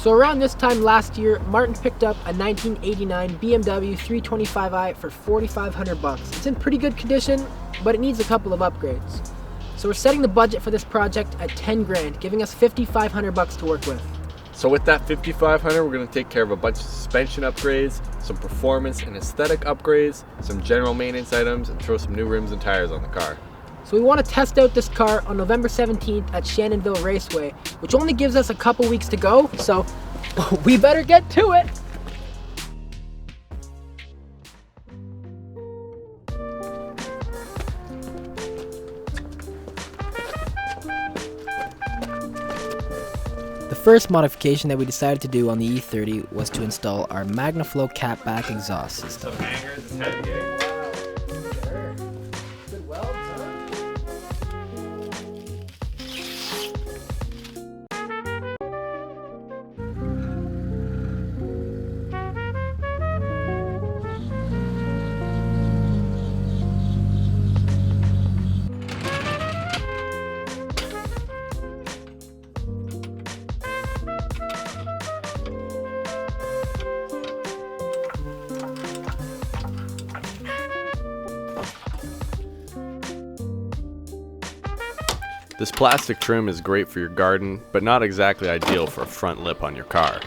So around this time last year, Martin picked up a 1989 BMW 325i for $4,500. It's in pretty good condition, but it needs a couple of upgrades. So we're setting the budget for this project at 10 grand, giving us $5,500 to work with. So with that $5,500, we're going to take care of a bunch of suspension upgrades, some performance and aesthetic upgrades, some general maintenance items, and throw some new rims and tires on the car. So we want to test out this car on November 17th at Shannonville Raceway, which only gives us a couple weeks to go, so we better get to it. The first modification that we decided to do on the E30 was to install our MagnaFlow Catback Exhaust system. Some hangers, it's heavy, eh? Good welds, huh? This plastic trim is great for your garden, but not exactly ideal for a front lip on your car.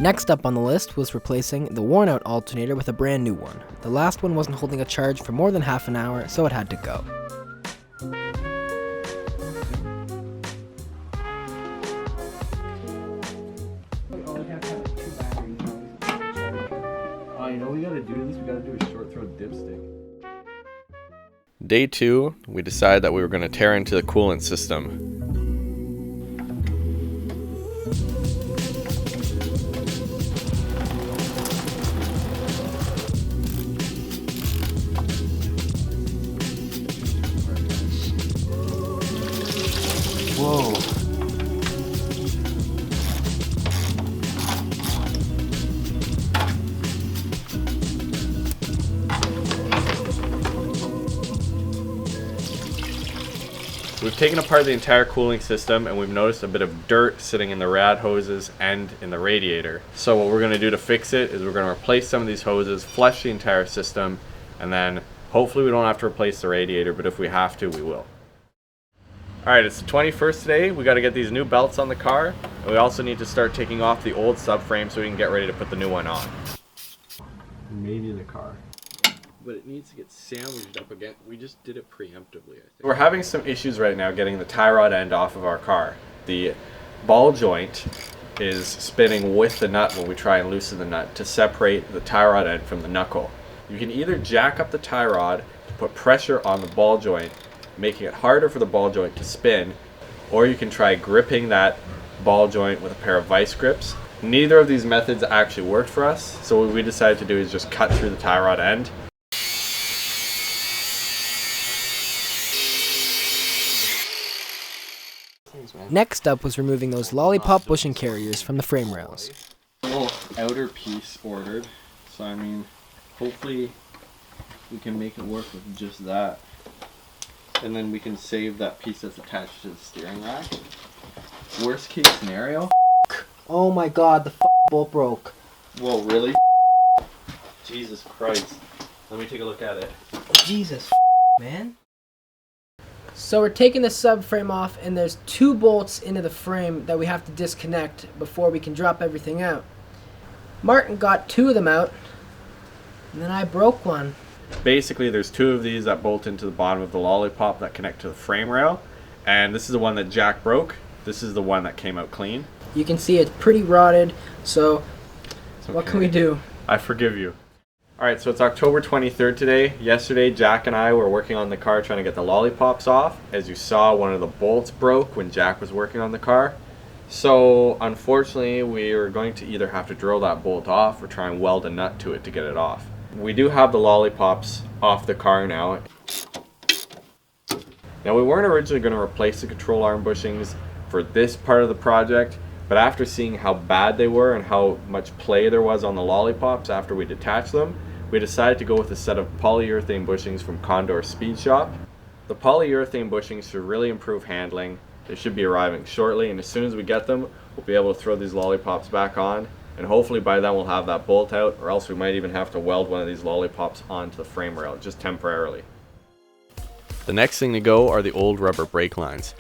Next up on the list was replacing the worn out alternator with a brand new one. The last one wasn't holding a charge for more than half an hour, so it had to go. Oh, you know we gotta do this? We gotta do a short throw dipstick. Day 2, we decided that we were gonna tear into the coolant system. Whoa. We've taken apart the entire cooling system and we've noticed a bit of dirt sitting in the rad hoses and in the radiator. So what we're going to do to fix it is we're going to replace some of these hoses, flush the entire system, and then hopefully we don't have to replace the radiator, but if we have to, we will. Alright, it's the 21st today. We got to get these new belts on the car, and we also need to start taking off the old subframe so we can get ready to put the new one on. Maybe the car. But it needs to get sandwiched up again. We just did it preemptively, I think. We're having some issues right now getting the tie rod end off of our car. The ball joint is spinning with the nut when we try and loosen the nut to separate the tie rod end from the knuckle. You can either jack up the tie rod to put pressure on the ball joint, making it harder for the ball joint to spin, or you can try gripping that ball joint with a pair of vice grips. Neither of these methods actually worked for us, so what we decided to do is just cut through the tie rod end. Next up was removing those Lollipop bushing carriers from the frame rails. Little outer piece ordered, so I mean, hopefully we can make it work with just that. And then we can save that piece that's attached to the steering rack. Worst case scenario. Oh my god, the bolt broke. Whoa, really? Jesus Christ. Let me take a look at it. Jesus, man. So we're taking the subframe off, and there's 2 bolts into the frame that we have to disconnect before we can drop everything out. Martin got 2 of them out, and then I broke one. Basically, there's 2 of these that bolt into the bottom of the Lollipop that connect to the frame rail, and this is the one that Jack broke. This is the one that came out clean. You can see it's pretty rotted, so It's okay. What can we do? I forgive you. Alright, so it's October 23rd today. Yesterday, Jack and I were working on the car trying to get the Lollipops off. As you saw, one of the bolts broke when Jack was working on the car. So, unfortunately, we are going to either have to drill that bolt off or try and weld a nut to it to get it off. We do have the Lollipops off the car now. Now, we weren't originally going to replace the control arm bushings, for this part of the project, but after seeing how bad they were and how much play there was on the lollipops after we detached them, we decided to go with a set of polyurethane bushings from Condor Speed Shop. The polyurethane bushings should really improve handling. They should be arriving shortly, and as soon as we get them, we'll be able to throw these lollipops back on, and hopefully by then we'll have that bolt out, or else we might even have to weld one of these lollipops onto the frame rail, just temporarily. The next thing to go are the old rubber brake lines.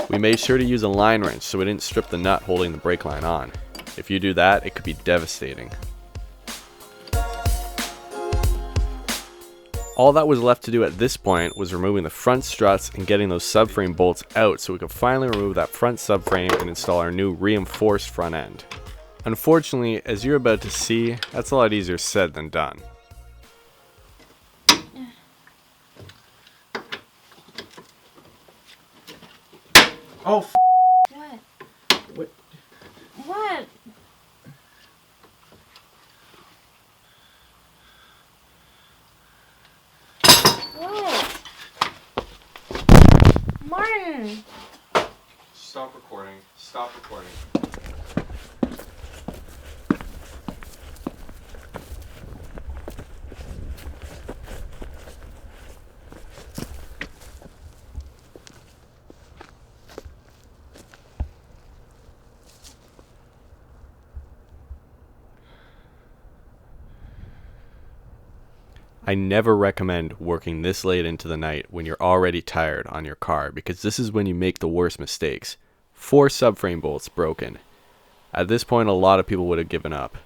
We made sure to use a line wrench so we didn't strip the nut holding the brake line on. If you do that, it could be devastating. All that was left to do at this point was removing the front struts and getting those subframe bolts out so we could finally remove that front subframe and install our new reinforced front end. Unfortunately, as you're about to see, that's a lot easier said than done. Oh, What? What? What? What? Martin! Stop recording. Stop recording. I never recommend working this late into the night when you're already tired on your car, because this is when you make the worst mistakes. 4 subframe bolts broken. At this point, a lot of people would have given up.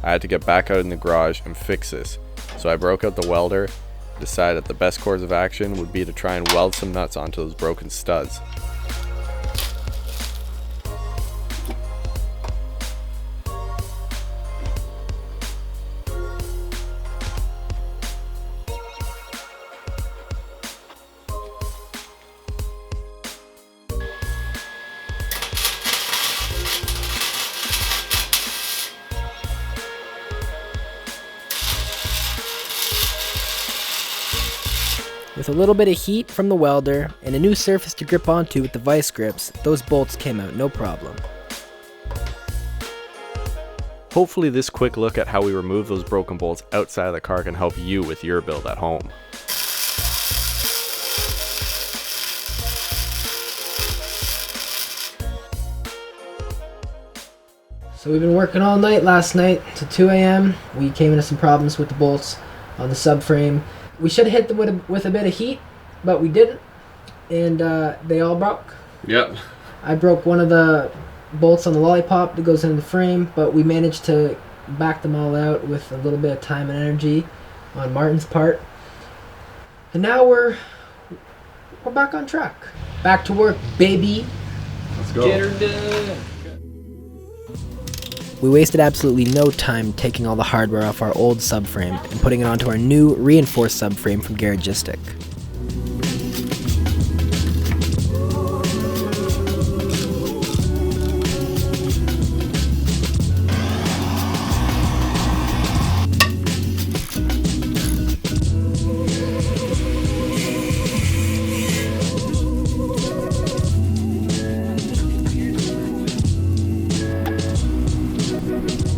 I had to get back out in the garage and fix this, so I broke out the welder and decided that the best course of action would be to try and weld some nuts onto those broken studs. With a little bit of heat from the welder and a new surface to grip onto with the vice grips, those bolts came out no problem. Hopefully this quick look at how we remove those broken bolts outside of the car can help you with your build at home. So we've been working all night last night to 2 a.m. We came into some problems with the bolts on the subframe. We should have hit them with a bit of heat, but we didn't, and they all broke. Yep. I broke one of the bolts on the lollipop that goes into the frame, but we managed to back them all out with a little bit of time and energy on Martin's part. And now we're back on track. Back to work, baby. Let's go. get her done. We wasted absolutely no time taking all the hardware off our old subframe and putting it onto our new reinforced subframe from Garagistic.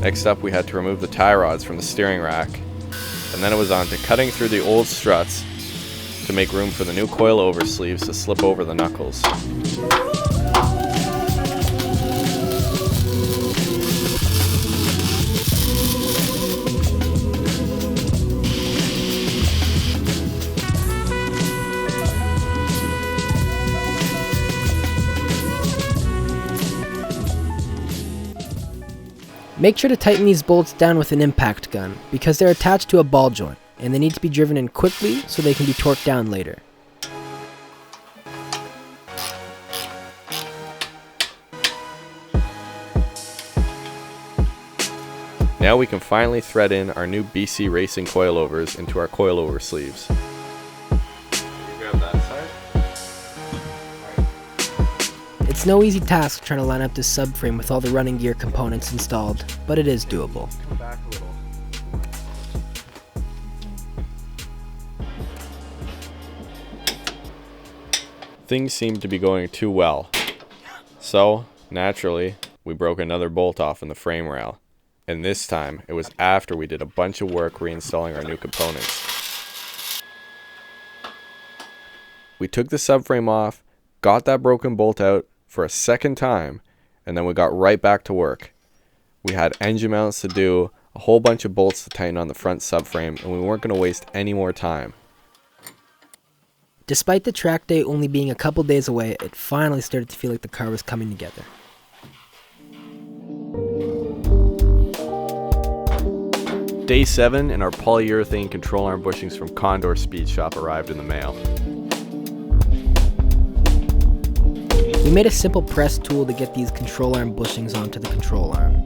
Next up, we had to remove the tie rods from the steering rack, and then it was on to cutting through the old struts to make room for the new coilover sleeves to slip over the knuckles. Make sure to tighten these bolts down with an impact gun, because they're attached to a ball joint, and they need to be driven in quickly so they can be torqued down later. Now we can finally thread in our new BC Racing coilovers into our coilover sleeves. Can you grab that side? It's no easy task trying to line up this subframe with all the running gear components installed, but it is doable. Come back a little. Things seemed to be going too well. So, naturally, we broke another bolt off in the frame rail. And this time, it was after we did a bunch of work reinstalling our new components. We took the subframe off, got that broken bolt out for a second time, and then we got right back to work. We had engine mounts to do, a whole bunch of bolts to tighten on the front subframe, and we weren't going to waste any more time. Despite the track day only being a couple days away, it finally started to feel like the car was coming together. Day 7 and our polyurethane control arm bushings from Condor Speed Shop arrived in the mail. We made a simple press tool to get these control arm bushings onto the control arm.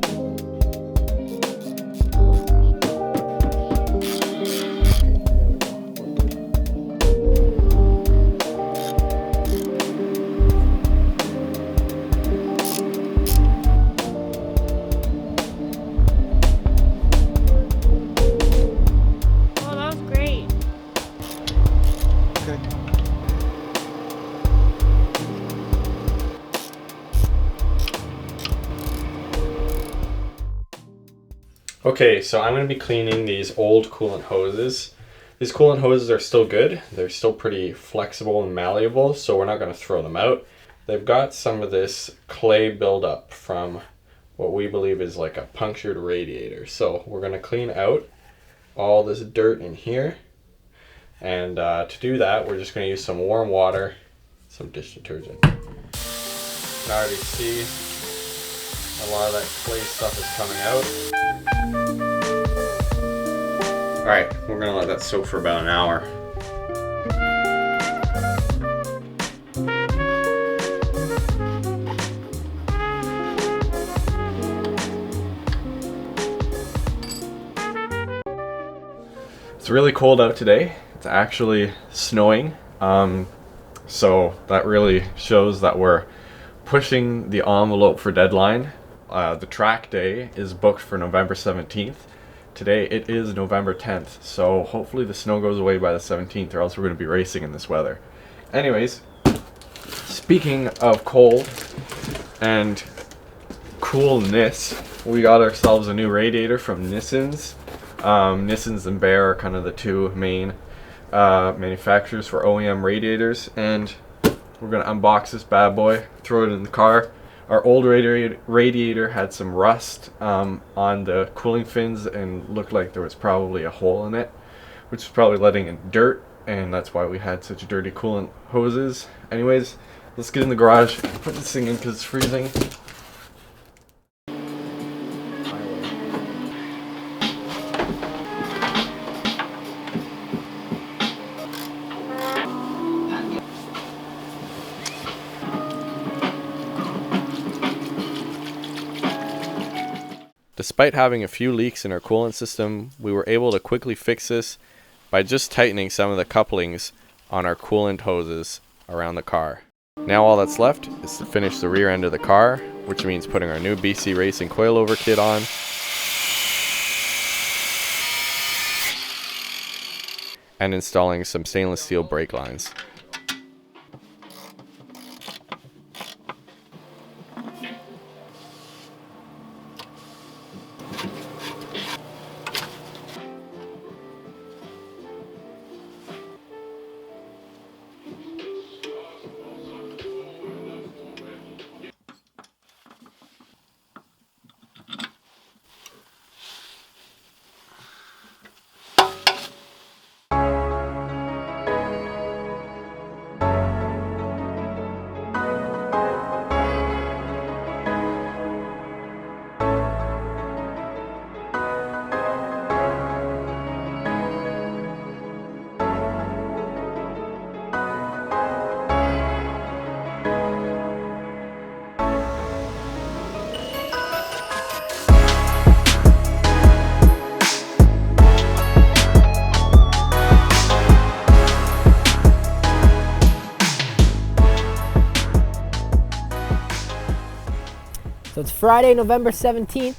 Oh, that was great. Okay, so I'm going to be cleaning these old coolant hoses. These coolant hoses are still good. They're still pretty flexible and malleable, so we're not going to throw them out. They've got some of this clay buildup from what we believe is like a punctured radiator. So we're going to clean out all this dirt in here. And to do that, we're just going to use some warm water, some dish detergent. You can already see a lot of that clay stuff is coming out. Alright, we're going to let that soak for about an hour. It's really cold out today. It's actually snowing. So that really shows that we're pushing the envelope for deadline. The track day is booked for November 17th. Today it is November 10th, so hopefully the snow goes away by the 17th, or else we're going to be racing in this weather. Anyways, speaking of cold and coolness, we got ourselves a new radiator from Nissan's. Nissan's and Bear are kind of the two main manufacturers for OEM radiators, and we're going to unbox this bad boy, throw it in the car. Our old radiator had some rust on the cooling fins and looked like there was probably a hole in it, which is probably letting in dirt, and that's why we had such dirty coolant hoses. Anyways, let's get in the garage and put this thing in because it's freezing. Despite having a few leaks in our coolant system, we were able to quickly fix this by just tightening some of the couplings on our coolant hoses around the car. Now all that's left is to finish the rear end of the car, which means putting our new BC Racing coilover kit on, and installing some stainless steel brake lines. So it's Friday, November 17th,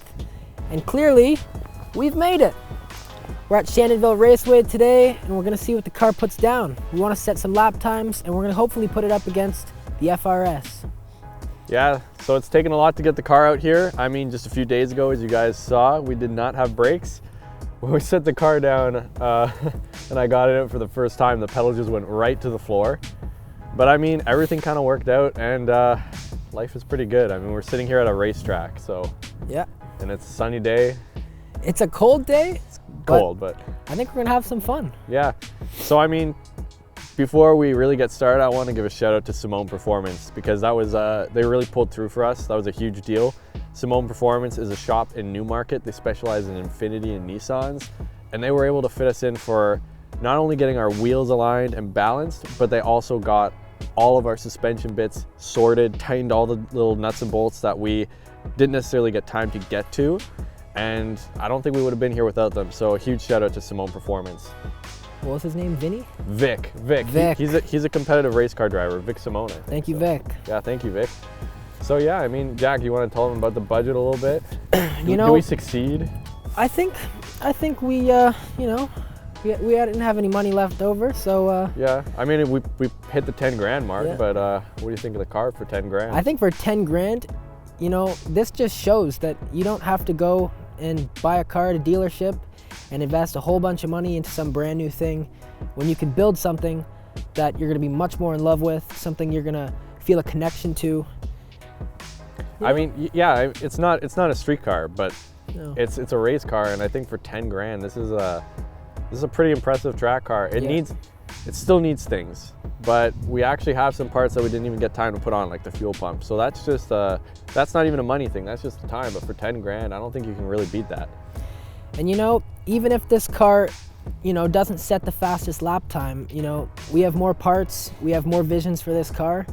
and clearly, we've made it. We're at Shannonville Raceway today, and we're gonna see what the car puts down. We wanna set some lap times, and we're gonna hopefully put it up against the FRS. Yeah, so it's taken a lot to get the car out here. I mean, just a few days ago, as you guys saw, we did not have brakes. When we set the car down and I got it out for the first time, the pedal just went right to the floor. But I mean, everything kind of worked out, and life is pretty good. I mean, we're sitting here at a racetrack, so. Yeah. And it's a sunny day. It's a cold day. It's cold, but I think we're gonna have some fun. Yeah. So I mean, before we really get started, I want to give a shout out to Simone Performance, because that was they really pulled through for us. That was a huge deal. Simone Performance is a shop in Newmarket. They specialize in Infiniti and Nissans, and they were able to fit us in for not only getting our wheels aligned and balanced, but they also got all of our suspension bits sorted, tightened all the little nuts and bolts that we didn't necessarily get time to get to. And I don't think we would have been here without them. So a huge shout out to Simone Performance. What was his name, Vinny? Vic. He's a competitive race car driver, Vic Simone. Thank you, Vic. Yeah, thank you, Vic. So yeah, I mean, Jack, you want to tell them about the budget a little bit? Do we succeed? I think we, you know, we didn't have any money left over, so. Yeah, I mean, we hit the 10 grand mark, yeah. But what do you think of the car for 10 grand? I think for 10 grand, you know, this just shows that you don't have to go and buy a car at a dealership and invest a whole bunch of money into some brand new thing when you can build something that you're gonna be much more in love with, something you're gonna feel a connection to. I mean, yeah, it's not a street car, but no. It's a race car, and I think for 10 grand, this is a pretty impressive track car. It still needs things, but we actually have some parts that we didn't even get time to put on, like the fuel pump. So that's just that's not even a money thing, that's just the time. But for 10 grand, I don't think you can really beat that. And you know, even if this car, you know, doesn't set the fastest lap time, you know, we have more parts, we have more visions for this car,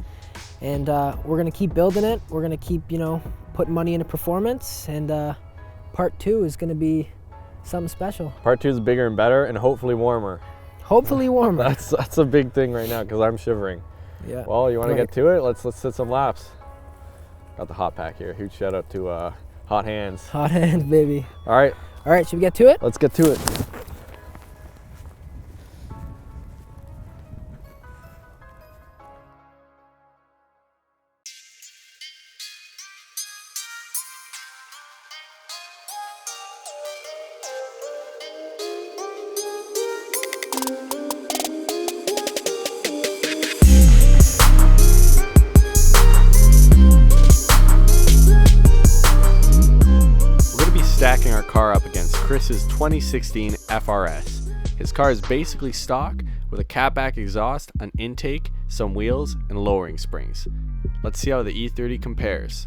and we're gonna keep building it. We're gonna keep, you know, putting money into performance, and part 2 is gonna be something special. Part 2 is bigger and better, and hopefully warmer. Hopefully warmer. That's a big thing right now, because I'm shivering. Yeah. Well, you want to get to it? Let's sit some laps. Got the hot pack here. Huge shout out to Hot Hands. Hot Hands, baby. All right. All right, should we get to it? Let's get to it. Stacking our car up against Chris's 2016 FRS. His car is basically stock with a catback exhaust, an intake, some wheels, and lowering springs. Let's see how the E30 compares.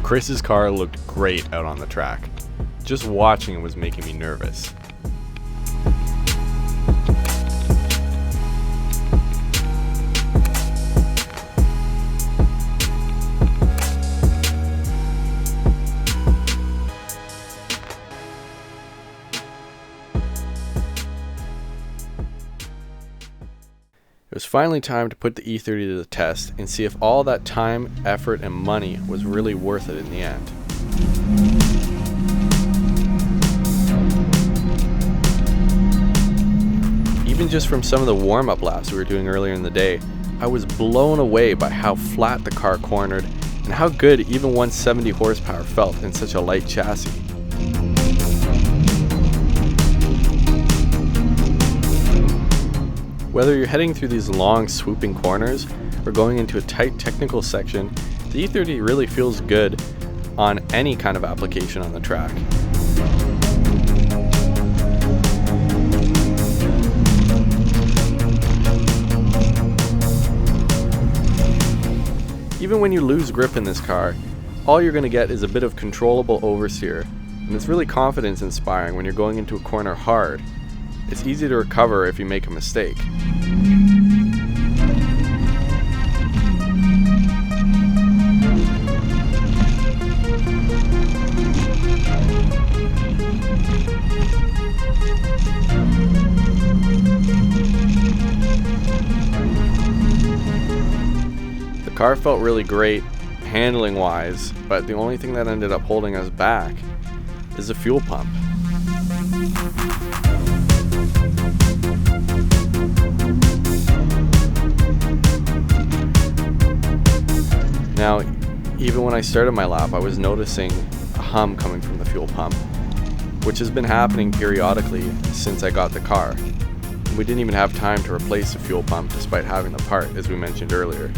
Chris's car looked great out on the track. Just watching it was making me nervous. It was finally time to put the E30 to the test and see if all that time, effort, and money was really worth it in the end. Even just from some of the warm-up laps we were doing earlier in the day, I was blown away by how flat the car cornered and how good even 170 horsepower felt in such a light chassis. Whether you're heading through these long swooping corners or going into a tight technical section, the E30 really feels good on any kind of application on the track. Even when you lose grip in this car, all you're going to get is a bit of controllable oversteer, and it's really confidence inspiring when you're going into a corner hard. It's easy to recover if you make a mistake. The car felt really great handling wise, but the only thing that ended up holding us back is the fuel pump. Now, even when I started my lap, I was noticing a hum coming from the fuel pump, which has been happening periodically since I got the car. We didn't even have time to replace the fuel pump despite having the part, as we mentioned earlier.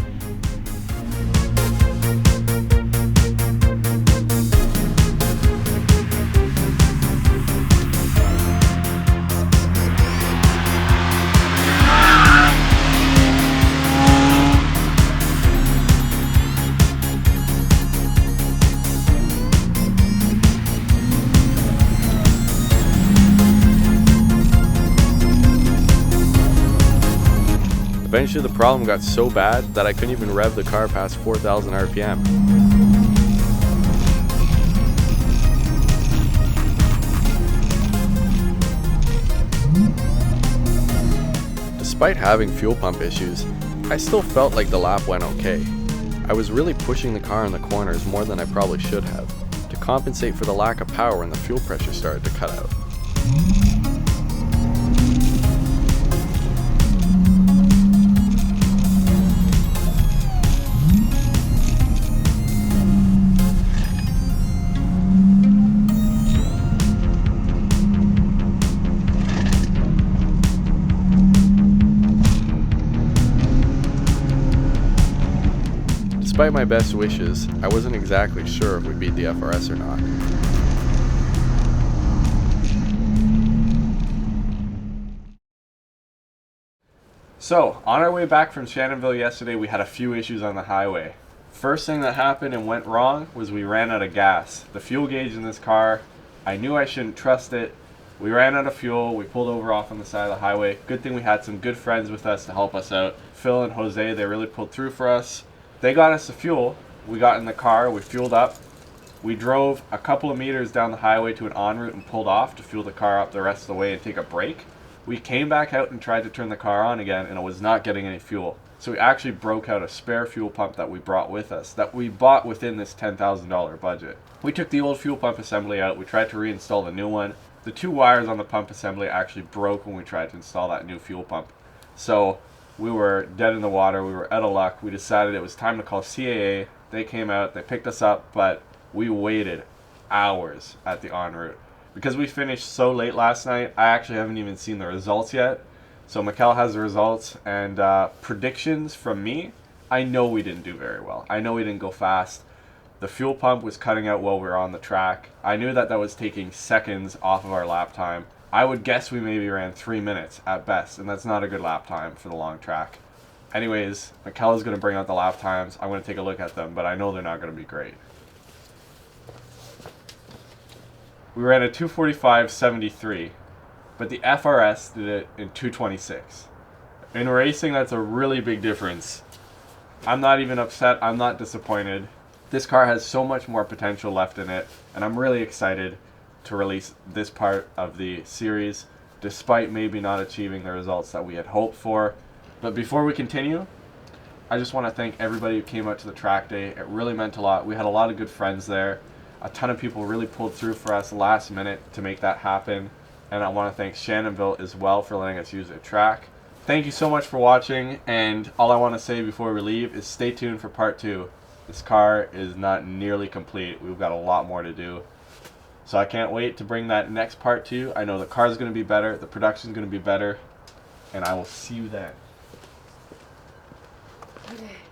Eventually the problem got so bad that I couldn't even rev the car past 4,000 RPM. Despite having fuel pump issues, I still felt like the lap went okay. I was really pushing the car in the corners more than I probably should have, to compensate for the lack of power when the fuel pressure started to cut out. Despite my best wishes, I wasn't exactly sure if we beat the FRS or not. So, on our way back from Shannonville yesterday, we had a few issues on the highway. First thing that happened and went wrong was we ran out of gas. The fuel gauge in this car, I knew I shouldn't trust it. We ran out of fuel, we pulled over off on the side of the highway. Good thing we had some good friends with us to help us out. Phil and Jose, they really pulled through for us. They got us the fuel. We got in the car, we fueled up. We drove a couple of meters down the highway to an en route and pulled off to fuel the car up the rest of the way and take a break. We came back out and tried to turn the car on again, and it was not getting any fuel. So we actually broke out a spare fuel pump that we brought with us, that we bought within this $10,000 budget. We took the old fuel pump assembly out, we tried to reinstall the new one. The two wires on the pump assembly actually broke when we tried to install that new fuel pump. So we were dead in the water, we were out of luck. We decided it was time to call CAA. They came out, they picked us up, but we waited hours at the en route. Because we finished so late last night, I actually haven't even seen the results yet. So Michela has the results, and predictions from me, I know we didn't do very well. I know we didn't go fast. The fuel pump was cutting out while we were on the track. I knew that that was taking seconds off of our lap time. I would guess we maybe ran 3 minutes at best, and that's not a good lap time for the long track. Anyways, Michela's going to bring out the lap times. I'm going to take a look at them, but I know they're not going to be great. We ran a 2:45.73, but the FRS did it in 2:26. In racing, that's a really big difference. I'm not even upset. I'm not disappointed. This car has so much more potential left in it, and I'm really excited to release this part of the series, despite maybe not achieving the results that we had hoped for. But before we continue, I just want to thank everybody who came out to the track day. It really meant a lot. We had a lot of good friends there. A ton of people really pulled through for us last minute to make that happen. And I want to thank Shannonville as well for letting us use their track. Thank you so much for watching, and all I want to say before we leave is stay tuned for part 2. This car is not nearly complete. We've got a lot more to do. So I can't wait to bring that next part to you. I know the car is going to be better, the production is going to be better. and I will see you then. Okay.